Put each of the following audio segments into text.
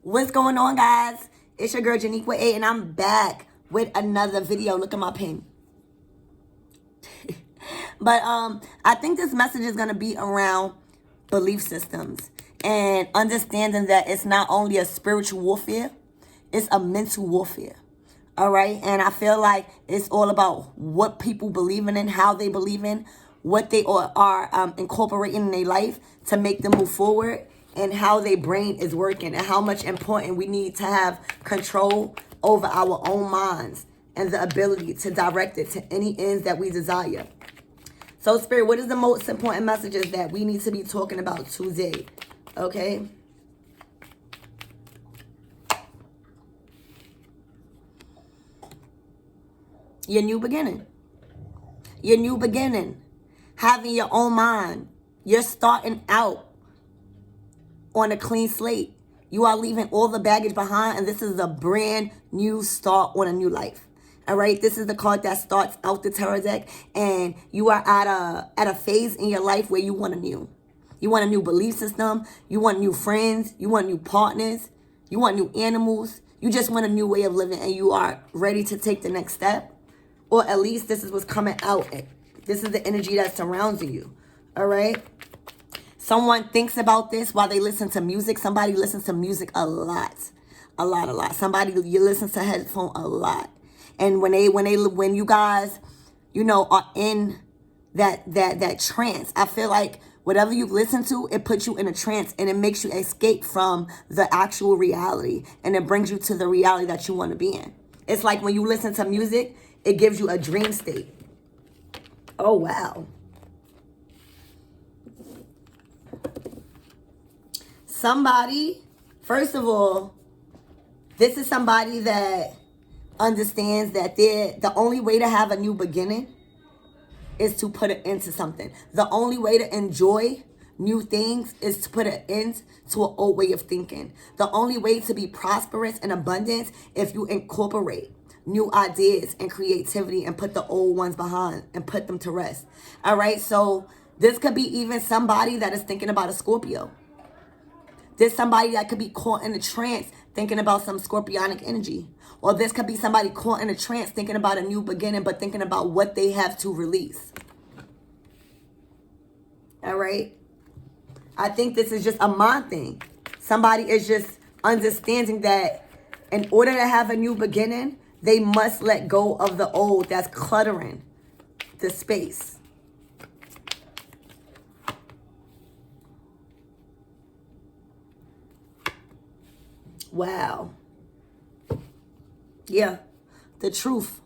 What's going on, guys? It's your girl Janique with A, and I'm back with another video. Look at my pen. But I think this message is going to be around belief systems and understanding that it's not only a spiritual warfare, it's a mental warfare. All right? And I feel like it's all about what people believe in, how they believe in, what they are incorporating in their life to make them move forward, and how their brain is working, and how much important we need to have control over our own minds and the ability to direct it to any ends that we desire. So, Spirit, what is the most important messages that we need to be talking about today? Okay? Your new beginning. Your new beginning. Having your own mind. You're starting out on a clean slate. You are leaving all the baggage behind, and this is a brand new start on a new life. All right, this is the card that starts out the tarot deck, and you are at a phase in your life where you want a new belief system, you want new friends, you want new partners, you want new animals, you just want a new way of living, and you are ready to take the next step, or at least this is what's coming out. This is the energy that surrounds you. All right. Someone thinks about this while they listen to music. Somebody listens to music a lot. Somebody, you listen to headphone a lot. And when you guys, are in that trance, I feel like whatever you listen to, it puts you in a trance, and it makes you escape from the actual reality, and it brings you to the reality that you want to be in. It's like when you listen to music, it gives you a dream state. Oh, wow. Somebody, first of all, this is somebody that understands that the only way to have a new beginning is to put an end to something. The only way to enjoy new things is to put an end to an old way of thinking. The only way to be prosperous and abundant if you incorporate new ideas and creativity and put the old ones behind and put them to rest. All right, so this could be even somebody that is thinking about a Scorpio. There's somebody that could be caught in a trance thinking about some scorpionic energy. Or this could be somebody caught in a trance thinking about a new beginning, but thinking about what they have to release. All right? I think this is just a mind thing. Somebody is just understanding that in order to have a new beginning, they must let go of the old that's cluttering the space. Wow. Yeah, the truth.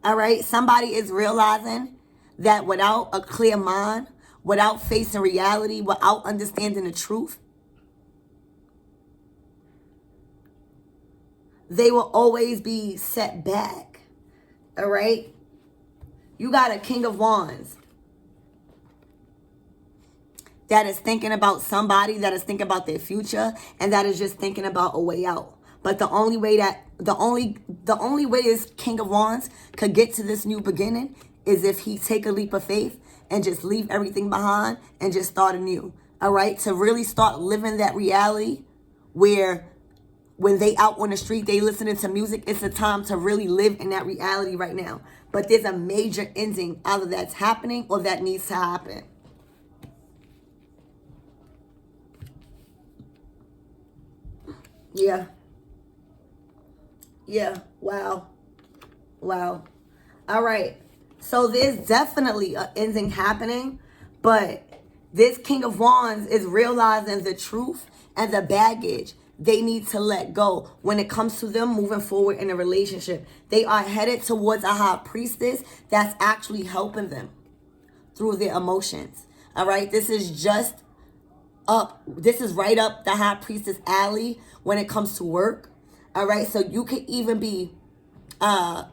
All right, somebody is realizing that without a clear mind, without facing reality, without understanding the truth, they will always be set back. All right? You got a King of Wands that is thinking about somebody, that is thinking about their future, and that is just thinking about a way out. But the only way this King of Wands could get to this new beginning is if he take a leap of faith and just leave everything behind and just start anew. All right? To really start living that reality where when they out on the street, they listening to music, it's a time to really live in that reality right now. But there's a major ending either that's happening or that needs to happen. Yeah. Wow. All right. So there's definitely an ending happening, but this King of Wands is realizing the truth and the baggage they need to let go when it comes to them moving forward in a relationship. They are headed towards a high priestess that's actually helping them through their emotions. All right. This is right up the high priestess alley when it comes to work. All right. So you could even be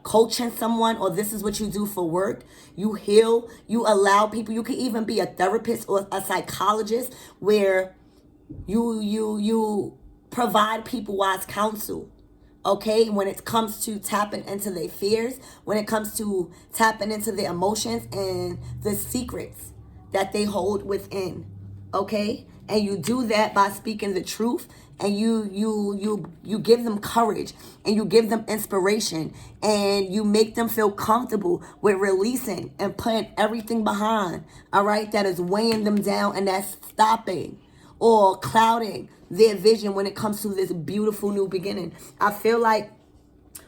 coaching someone, or this is what you do for work. You heal, you allow people. You could even be a therapist or a psychologist where you provide people wise counsel. Okay, when it comes to tapping into their fears, when it comes to tapping into their emotions and the secrets that they hold within. Okay, And you do that by speaking the truth, and you give them courage, and you give them inspiration, and you make them feel comfortable with releasing and putting everything behind, all right, that is weighing them down and that's stopping or clouding their vision when it comes to this beautiful new beginning. I feel like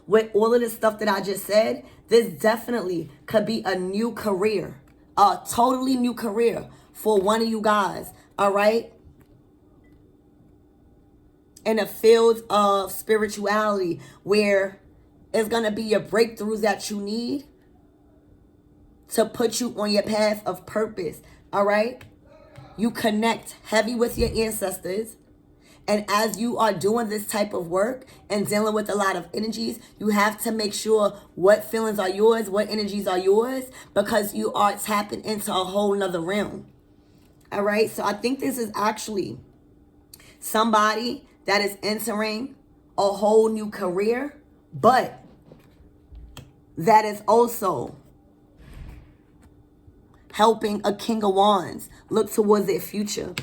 with all of this stuff that I just said, this definitely could be a new career, a totally new career for one of you guys, all right? In the field of spirituality, where it's going to be your breakthroughs that you need to put you on your path of purpose, all right? You connect heavy with your ancestors. And as you are doing this type of work and dealing with a lot of energies, you have to make sure what feelings are yours, what energies are yours, because you are tapping into a whole nother realm. All right. So I think this is actually somebody that is entering a whole new career, but that is also helping a King of Wands look towards their future.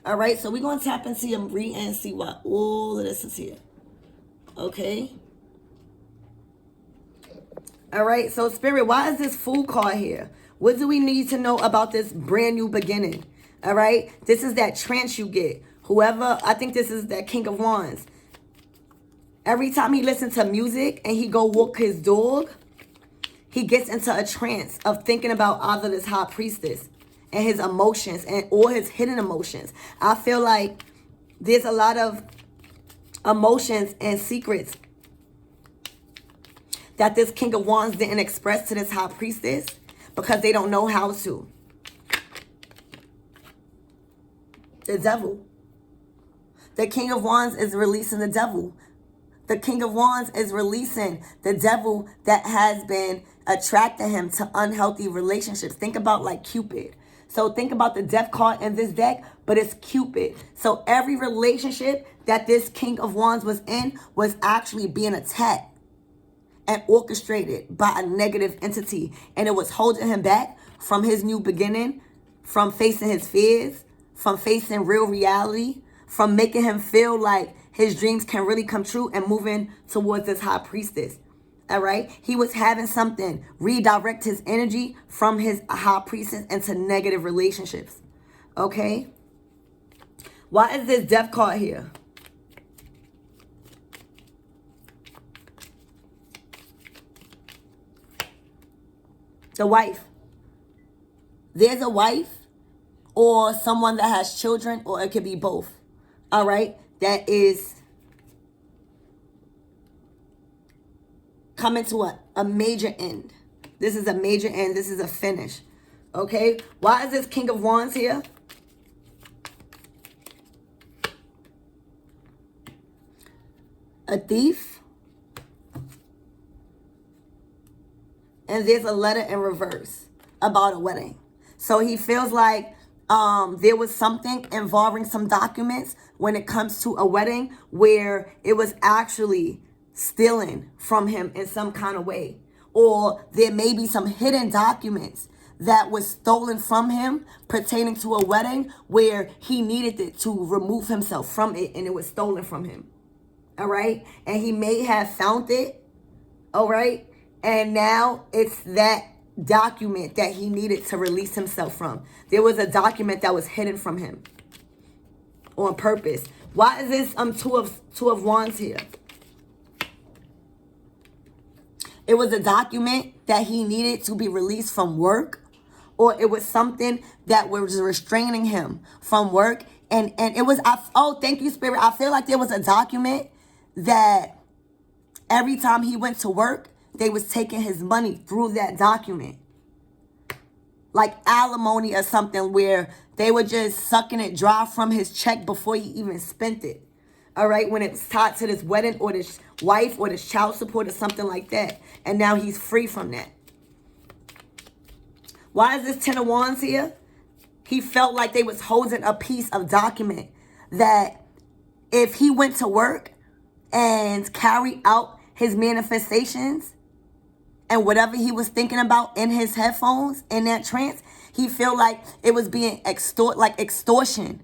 All right, so we're going to tap into your read and see why all of this is here. Okay. All right, so Spirit, why is this Fool card here? What do we need to know about this brand new beginning? All right, this is that trance you get. Whoever, I think this is that King of Wands. Every time he listens to music and he go walk his dog, he gets into a trance of thinking about either this High Priestess and his emotions and or his hidden emotions. I feel like there's a lot of emotions and secrets that this King of Wands didn't express to this High Priestess because they don't know how to. The devil. The King of Wands is releasing the devil. The King of Wands is releasing the devil that has been attracting him to unhealthy relationships. Think about like Cupid. So think about the death card in this deck, but it's Cupid. So every relationship that this King of Wands was in was actually being attacked and orchestrated by a negative entity. And it was holding him back from his new beginning, from facing his fears, from facing real reality, from making him feel like his dreams can really come true and moving towards this High Priestess. All right. He was having something redirect his energy from his High Priestess into negative relationships. Okay. Why is this Death card here? The wife. There's a wife or someone that has children, or it could be both. All right. That is coming to a major end. This is a major end. This is a finish. Okay. Why is this King of Wands here? A thief. And there's a letter in reverse about a wedding. So he feels like there was something involving some documents when it comes to a wedding where it was actually stealing from him in some kind of way. Or there may be some hidden documents that was stolen from him pertaining to a wedding where he needed it to remove himself from it and it was stolen from him. All right. And he may have found it. All right. And now it's that document that he needed to release himself from. There was a document that was hidden from him on purpose. Why is this two of Wands here? It was a document that he needed to be released from work, or it was something that was restraining him from work. And it was, oh, thank you, Spirit. I feel like there was a document that every time he went to work, they was taking his money through that document. Like alimony or something, where they were just sucking it dry from his check before he even spent it. All right, when it was tied to this wedding or this wife or this child support or something like that. And now he's free from that. Why is this Ten of Wands here? He felt like they was holding a piece of document that if he went to work and carried out his manifestations And whatever he was thinking about in his headphones, in that trance, he feel like it was being extortion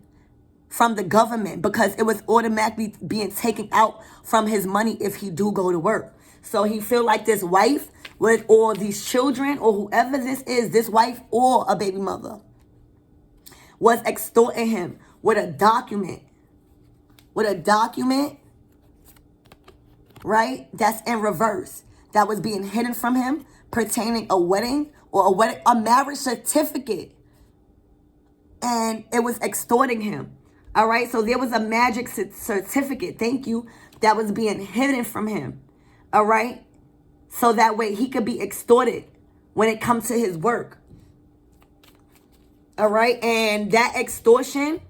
from the government, because it was automatically being taken out from his money if he do go to work. So he feel like this wife with, or these children, or whoever this is, this wife or a baby mother, was extorting him with a document. Right? That's in reverse. That was being hidden from him, pertaining a wedding or a marriage certificate. And it was extorting him. All right? So there was a magic certificate, thank you, that was being hidden from him. All right? So that way he could be extorted when it comes to his work. All right? And that extortion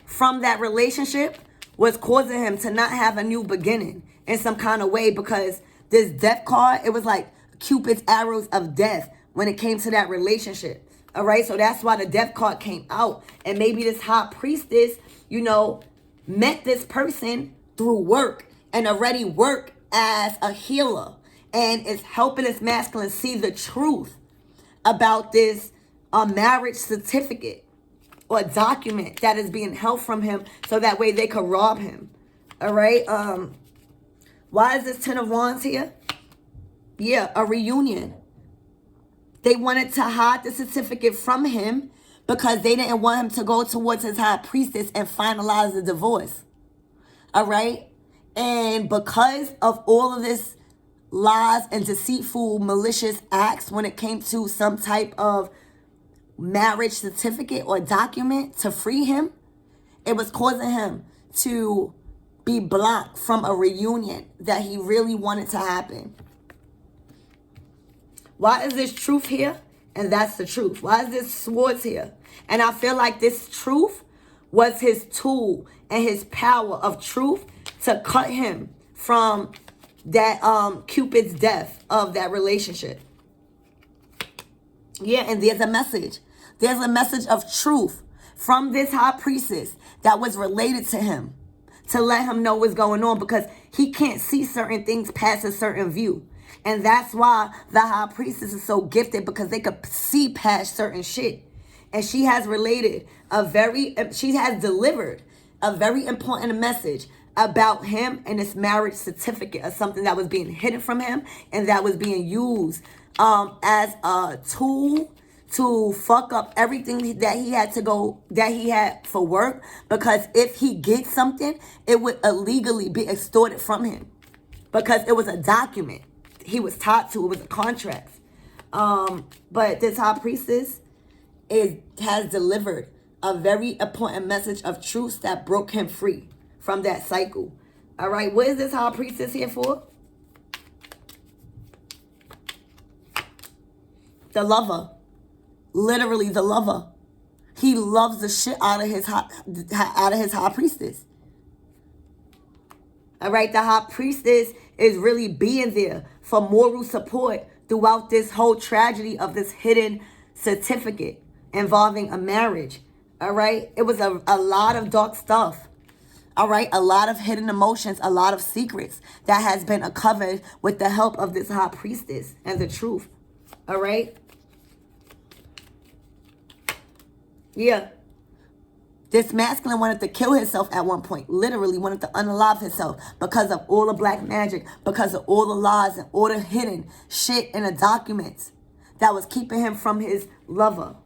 from that relationship was causing him to not have a new beginning in some kind of way, because this death card, it was like Cupid's arrows of death when it came to that relationship. All right, so that's why the death card came out. And maybe this high priestess, you know, met this person through work and already work as a healer, and is helping this masculine see the truth about this marriage certificate or document that is being held from him, so that way they could rob him. All right. Why is this 10 of Wands here? Yeah, a reunion. They wanted to hide the certificate from him because they didn't want him to go towards his high priestess and finalize the divorce. All right. And because of all of this lies and deceitful, malicious acts when it came to some type of marriage certificate or document to free him, it was causing him to be blocked from a reunion that he really wanted to happen. Why is this truth here? And that's the truth. Why is this swords here? And I feel like this truth was his tool and his power of truth to cut him from that Cupid's death of that relationship. Yeah, and there's a message. There's a message of truth from this high priestess that was related to him, to let him know what's going on, because he can't see certain things past a certain view. And that's why the high priestess is so gifted, because they could see past certain shit. And she has delivered a very important message about him and his marriage certificate, of something that was being hidden from him and that was being used as a tool to fuck up everything that he had for work, because if he gets something, it would illegally be extorted from him, because it was a document he was taught to. It was a contract. But this high priestess has delivered a very important message of truth that broke him free from that cycle. All right, what is this high priestess here for? The lover. Literally the lover. He loves the shit out of his high priestess. All right, the high priestess is really being there for moral support throughout this whole tragedy of this hidden certificate involving a marriage. All right, it was a lot of dark stuff. All right, a lot of hidden emotions, a lot of secrets that has been uncovered with the help of this high priestess and the truth. All right. Yeah. This masculine wanted to kill himself at one point. Literally wanted to unalive himself because of all the black magic, because of all the lies and all the hidden shit in the documents that was keeping him from his lover.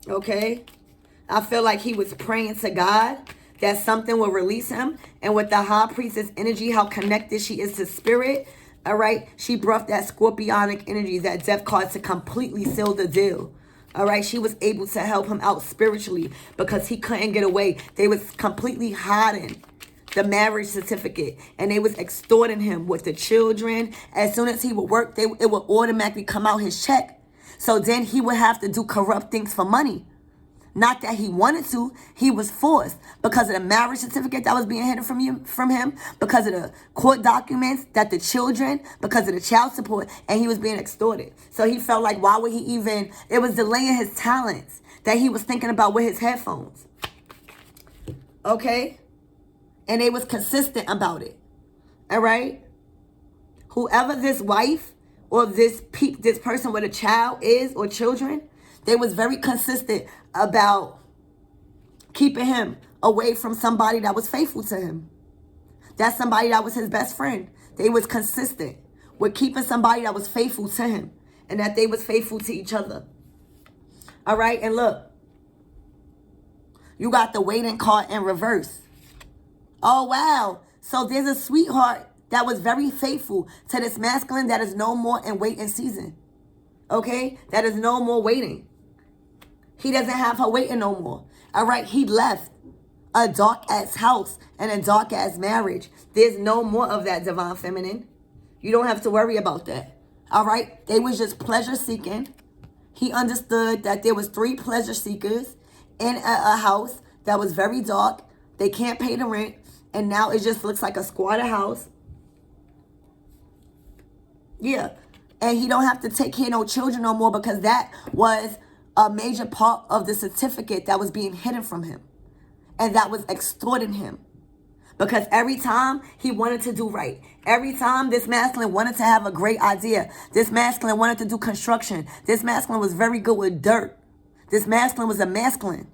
Okay? I feel like he was praying to God that something will release him. And with the high priestess energy, how connected she is to spirit, all right, she brought that scorpionic energy, that death card, to completely seal the deal. All right, she was able to help him out spiritually because he couldn't get away. They was completely hiding the marriage certificate, and they was extorting him with the children. As soon as he would work, it would automatically come out his check. So then he would have to do corrupt things for money. Not that he wanted to, he was forced because of the marriage certificate that was being hidden from him, because of the court documents, that the children, because of the child support, and he was being extorted. So he felt like, why would he even, it was delaying his talents that he was thinking about with his headphones. Okay? And they was consistent about it. All right? Whoever this wife or this person with a child is or children, they was very consistent about keeping him away from somebody that was faithful to him. That's somebody that was his best friend. They was consistent with keeping somebody that was faithful to him and that they was faithful to each other. All right? And look, you got the waiting card in reverse. Oh, wow. So there's a sweetheart that was very faithful to this masculine that is no more in waiting season. Okay? That is no more waiting. He doesn't have her waiting no more. All right? He left a dark-ass house and a dark-ass marriage. There's no more of that, divine feminine. You don't have to worry about that. All right? They was just pleasure seeking. He understood that there was 3 pleasure seekers in a house that was very dark. They can't pay the rent. And now it just looks like a squatter house. Yeah. And he don't have to take care of no children no more because that was a major part of the certificate that was being hidden from him. And that was extorting him. Because every time he wanted to do right, every time this masculine wanted to have a great idea, this masculine wanted to do construction, this masculine was very good with dirt. This masculine was a masculine,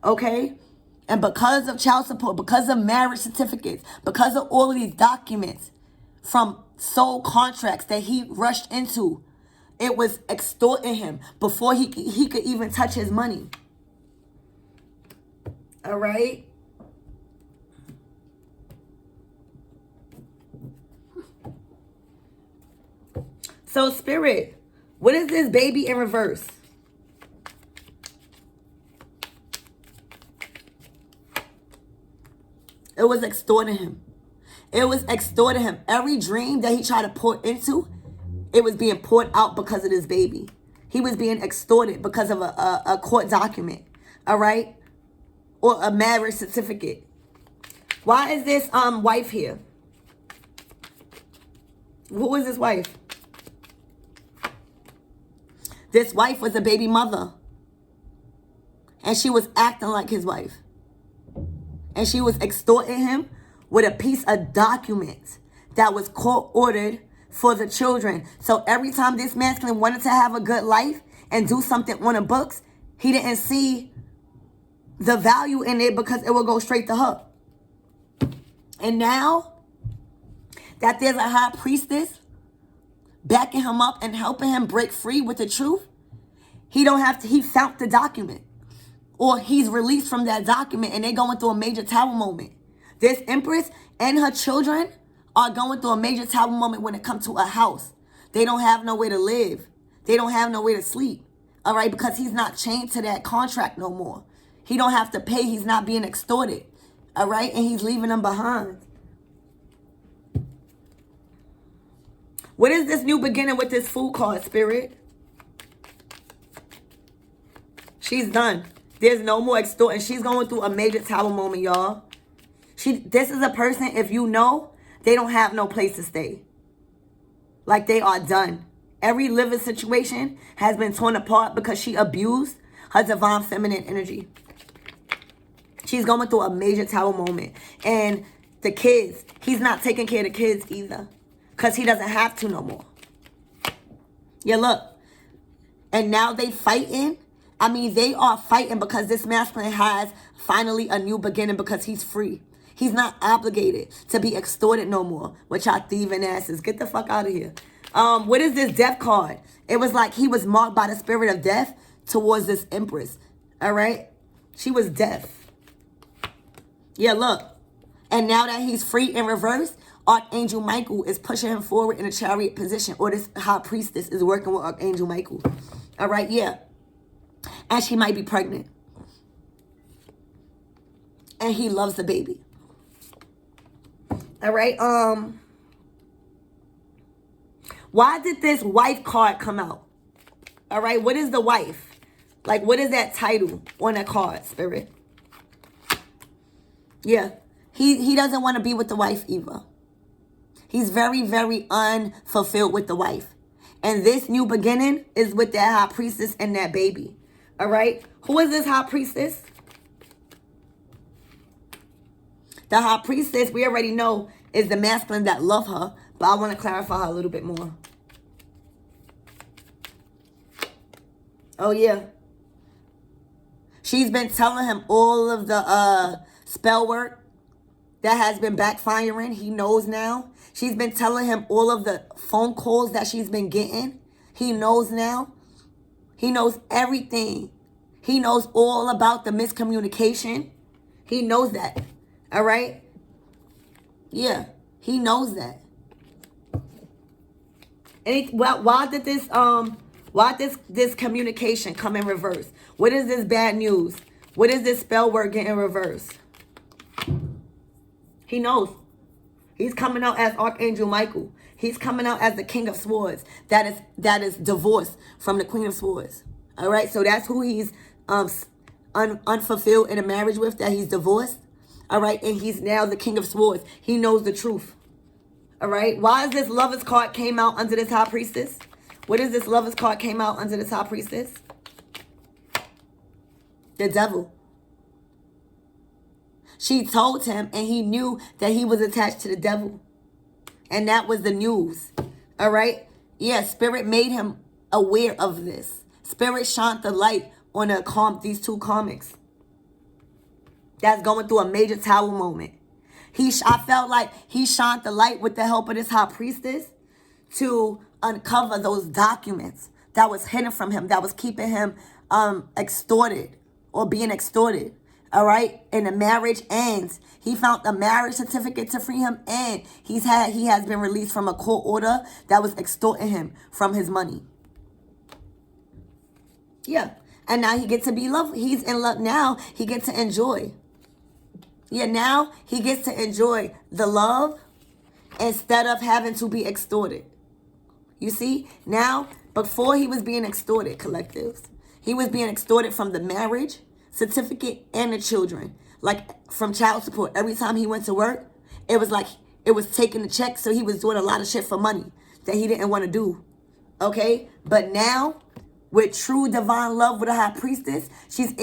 okay? And because of child support, because of marriage certificates, because of all of these documents from soul contracts that he rushed into, it was extorting him before he could even touch his money. All right? So, Spirit, what is this baby in reverse? It was extorting him. It was extorting him. Every dream that he tried to pour into, it was being poured out because of this baby. He was being extorted because of a court document. All right? Or a marriage certificate. Why is this wife here? Who is this wife? This wife was a baby mother. And she was acting like his wife. And she was extorting him with a piece of document that was court ordered for the children. So every time this masculine wanted to have a good life and do something on the books, he didn't see the value in it because it would go straight to her. And now that there's a high priestess backing him up and helping him break free with the truth, he found the document. Or he's released from that document and they're going through a major tower moment. This empress and her children are going through a major tower moment when it comes to a house. They don't have nowhere to live. They don't have nowhere to sleep. All right, because he's not chained to that contract no more. He don't have to pay. He's not being extorted. All right, and he's leaving them behind. What is this new beginning with this Fool card, Spirit? She's done. There's no more extorting. She's going through a major tower moment, y'all. This is a person, if you know, they don't have no place to stay. Like, they are done. Every living situation has been torn apart because she abused her divine feminine energy. She's going through a major tower moment. And the kids, he's not taking care of the kids either. Because he doesn't have to no more. Yeah, look. And now they fighting. I mean, they are fighting because this masculine has finally a new beginning because he's free. He's not obligated to be extorted no more with y'all thieving asses. Get the fuck out of here. What is this death card? It was like he was marked by the spirit of death towards this empress. All right? She was deaf. Yeah, look. And now that he's free in reverse, Archangel Michael is pushing him forward in a chariot position. Or this high priestess is working with Archangel Michael. All right, yeah. And she might be pregnant. And he loves the baby. All right, why did this wife card come out? All right, what is the wife? Like, what is that title on that card, Spirit? Yeah, he doesn't want to be with the wife either. He's very, very unfulfilled with the wife. And this new beginning is with that high priestess and that baby. All right, who is this high priestess? The High Priestess, we already know, is the masculine that love her. But I want to clarify her a little bit more. Oh, yeah. She's been telling him all of the spell work that has been backfiring. He knows now. She's been telling him all of the phone calls that she's been getting. He knows now. He knows everything. He knows all about the miscommunication. He knows that. All right? Yeah. He knows that. And why did this communication come in reverse? What is this bad news? What is this spell work getting in reverse? He knows. He's coming out as Archangel Michael. He's coming out as the King of Swords. That is divorced from the Queen of Swords. All right? So that's who he's unfulfilled in a marriage with, that he's divorced. All right? And he's now the King of Swords. He knows the truth. All right? Why is this Lover's card came out under this High Priestess? What is this Lover's card came out under this High Priestess? The Devil. She told him, and he knew that he was attached to the devil. And that was the news. All right? Yeah, Spirit made him aware of this. Spirit shined the light on these two karmics that's going through a major tower moment. I felt like he shined the light with the help of this High Priestess to uncover those documents that was hidden from him, that was keeping him extorted or being extorted. All right, and the marriage ends. He found the marriage certificate to free him, and he has been released from a court order that was extorting him from his money. Yeah, and now he gets to be loved. He's in love now. He gets to enjoy. Yeah, now he gets to enjoy the love instead of having to be extorted. You see, now before he was being extorted, collectives, he was being extorted from the marriage certificate and the children, like from child support. Every time he went to work, it was like it was taking the check, so he was doing a lot of shit for money that he didn't want to do. Okay, but now with true divine love with a High Priestess, she's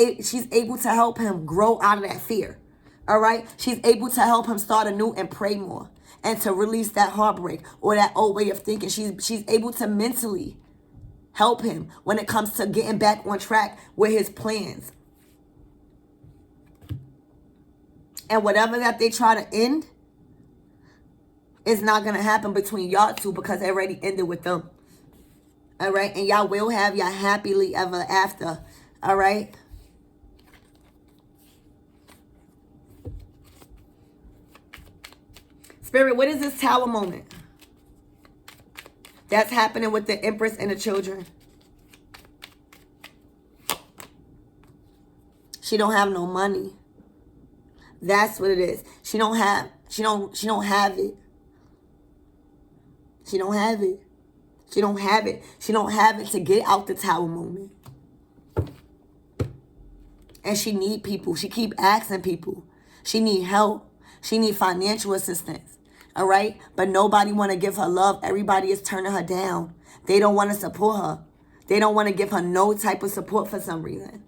able to help him grow out of that fear. All right, she's able to help him start anew and pray more, and to release that heartbreak or that old way of thinking. She's able to mentally help him when it comes to getting back on track with his plans. And whatever that they try to end is not going to happen between y'all two, because it already ended with them. All right? And y'all will have y'all happily ever after. All right? Spirit, what is this tower moment that's happening with the Empress and the children? She don't have no money. That's what it is. She don't have it. She don't have it. She don't have it. She don't have it to get out the tower moment. And she need people. She keep asking people. She need help. She need financial assistance. All right? But nobody want to give her love. Everybody is turning her down. They don't want to support her. They don't want to give her no type of support for some reason.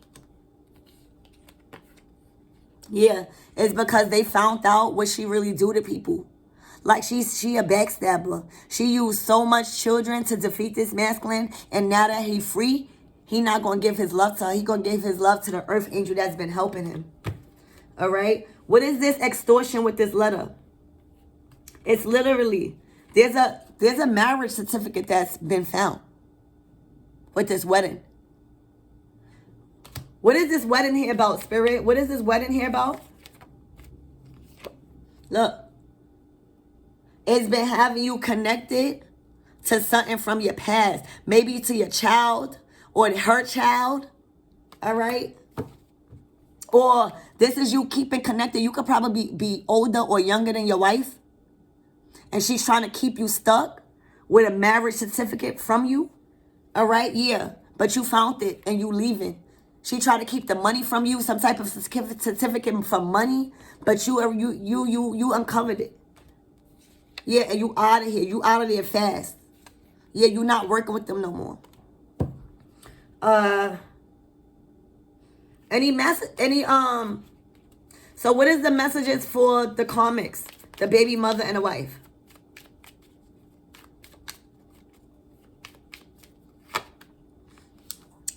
Yeah, it's because they found out what she really do to people. Like she a backstabber. She used so much children to defeat this masculine, and now that he free, he not going to give his love to her. He going to give his love to the earth angel that's been helping him. All right? What is this extortion with this letter? It's literally, there's a marriage certificate that's been found with this wedding. What is this wedding here about, Spirit? What is this wedding here about? Look. It's been having you connected to something from your past. Maybe to your child or her child. All right? Or this is you keeping connected. You could probably be older or younger than your wife. And she's trying to keep you stuck with a marriage certificate from you. All right? Yeah. But you found it and you leaving. She tried to keep the money from you, some type of certificate from money, but you uncovered it. Yeah, and you out of here. You out of there fast. Yeah, you not working with them no more. So what is the messages for the karmics? The baby mother and the wife.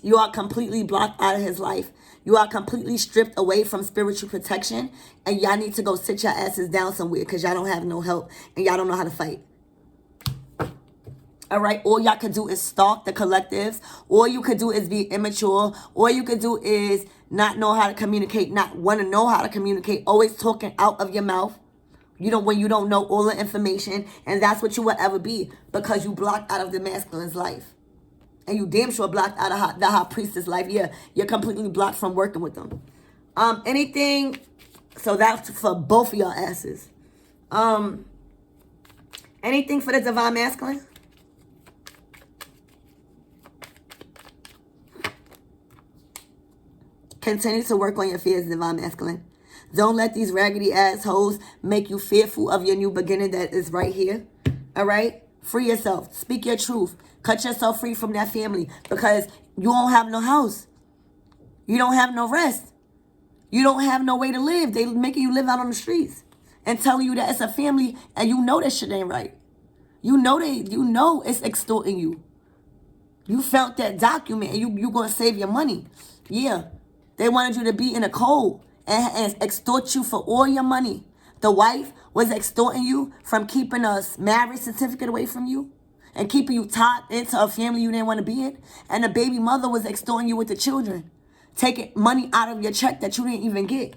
You are completely blocked out of his life. You are completely stripped away from spiritual protection. And y'all need to go sit your asses down somewhere because y'all don't have no help and y'all don't know how to fight. All right? All y'all can do is stalk the collectives. All you could do is be immature. All you could do is not know how to communicate, not want to know how to communicate, always talking out of your mouth. You know, when you don't know all the information. And that's what you will ever be because you blocked out of the masculine's life. And you damn sure blocked out of the high priestess life. Yeah, you're completely blocked from working with them. Anything, so that's for both of y'all asses. Anything for the divine masculine? Continue to work on your fears, divine masculine. Don't let these raggedy assholes make you fearful of your new beginning that is right here. All right? Free yourself. Speak your truth. Cut yourself free from that family because you don't have no house. You don't have no rest. You don't have no way to live. They making you live out on the streets and telling you that it's a family and you know that shit ain't right. You know it's extorting you. You felt that document and you gonna save your money. Yeah. They wanted you to be in a code and extort you for all your money. The wife was extorting you from keeping a marriage certificate away from you and keeping you tied into a family you didn't want to be in. And the baby mother was extorting you with the children, taking money out of your check that you didn't even get.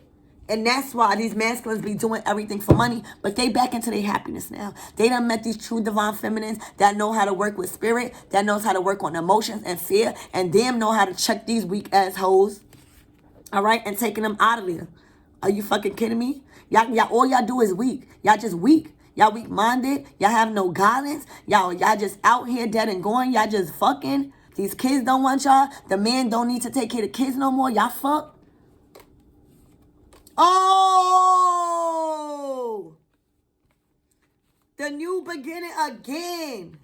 And that's why these masculines be doing everything for money, but they back into their happiness now. They done met these true divine feminines that know how to work with spirit, that knows how to work on emotions and fear, and them know how to check these weak ass hoes. All right, and taking them out of there. Are you fucking kidding me? Y'all, all y'all do is weak. Y'all just weak. Y'all weak-minded. Y'all have no guidance. Y'all just out here dead and going. Y'all just fucking. These kids don't want y'all. The men don't need to take care of the kids no more. Y'all fuck. Oh! The new beginning again.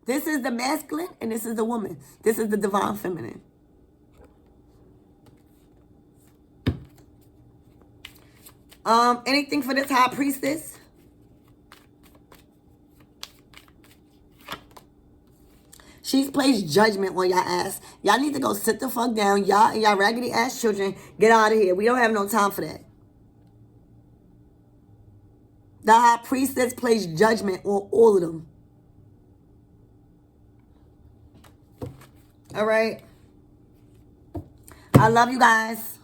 This is the masculine and this is the woman. This is the divine feminine. Anything for this high priestess? She's placed judgment on y'all ass. Y'all need to go sit the fuck down. Y'all and y'all raggedy ass children, get out of here. We don't have no time for that. The high priestess placed judgment on all of them. All right. I love you guys.